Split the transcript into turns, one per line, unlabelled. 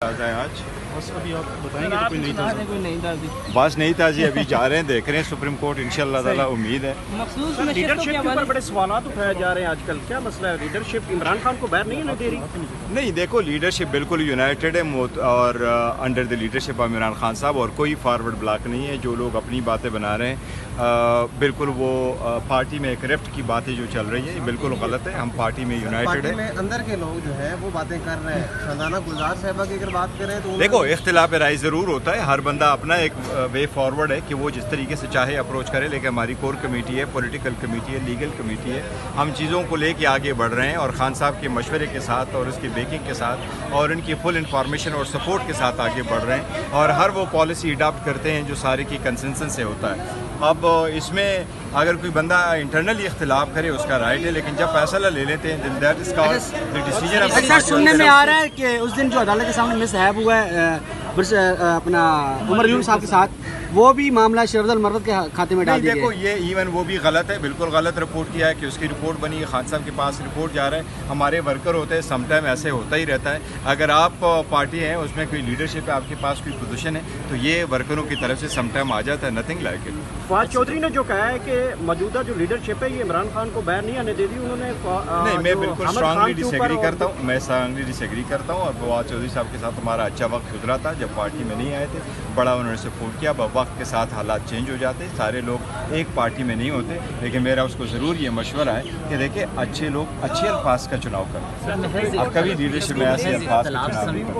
है आज
बस अभी आप बताएंगे तो कोई नहीं था
बस नहीं था जी। अभी जा रहे हैं, देख रहे हैं सुप्रीम कोर्ट इंशाल्लाह ताला, उम्मीद है।
लीडरशिप के ऊपर बड़े सवाल उठाए जा रहे हैं आजकल, क्या मसला है? लीडरशिप इमरान खान को बाहर नहीं दे रही?
नहीं, देखो लीडरशिप बिल्कुल यूनाइटेड है और under the leadership of Imran Khan साहब, और कोई फारवर्ड ब्लॉक नहीं है। जो लोग अपनी बातें बना रहे हैं बिल्कुल वो पार्टी में एक रिफ्ट की बातें जो चल रही है ये बिल्कुल गलत है। हम पार्टी में यूनाइटेड है।
में अंदर के लोग जो है वो बातें कर रहे हैं। शाहजाना गुलजार साहबा की अगर बात करें तो
देखो इख्तिलाफ राय ज़रूर होता है, हर बंदा अपना एक वे फॉरवर्ड है कि वो जिस तरीके से चाहे अप्रोच करे, लेकिन हमारी कोर कमेटी है, पॉलिटिकल कमेटी है, लीगल कमेटी है, हम चीज़ों को लेके आगे बढ़ रहे हैं और खान साहब के मशवरे के साथ और उसकी बेकिंग के साथ और इनकी फुल इंफॉर्मेशन और सपोर्ट के साथ आगे बढ़ रहे हैं और हर वो पॉलिसी अडॉप्ट करते हैं जो सारे की कंसेंसस से होता है। अब इसमें अगर कोई बंदा इंटरनली इख्तिलाफ करे उसका राइट है, लेकिन जब फैसला ले लेते हैं that is called the decision.
सुनने में आ रहा है कि उस दिन जो अदालत के सामने मिसहैप हुआ है अपना उमर यूनुस साहब के साथ, वो भी मामला शरदल मर्द के खाते में डाल दिया।
देखो ये इवन वो भी गलत है, बिल्कुल गलत रिपोर्ट किया है कि उसकी रिपोर्ट बनी है, खान साहब के पास रिपोर्ट जा रहा है। हमारे वर्कर होते हैं, समटाइम ऐसे होता ही रहता है। अगर आप पार्टी हैं, उसमें कोई लीडरशिप है, आपके पास कोई पोजीशन है, तो ये वर्करों की तरफ से समटाइम आ जाता है। Nothing like it.
Fawad Chaudhry ने जो कहा है कि मौजूदा जो लीडरशिप है ये इमरान खान को बाहर नहीं आने दे दी, उन्होंने
नहीं, मैं बिल्कुल स्ट्रांगली डिसएग्री करता हूँ। मैं स्ट्रांगली डिसएग्री करता हूँ और फवाद चौधरी साहब के साथ हमारा अच्छा वक्त गुजरा था जब पार्टी में नहीं आए थे। बड़ा उन्होंने सपोर्ट किया। वक्त के साथ हालात चेंज हो जाते, सारे लोग एक पार्टी में नहीं होते, लेकिन मेरा उसको ज़रूर ये मशवरा है कि देखिए अच्छे लोग अच्छे अल्फाज का चुनाव करें। अब कभी लीडरशिप में ऐसे अल्फाज का चुनाव नहीं करें।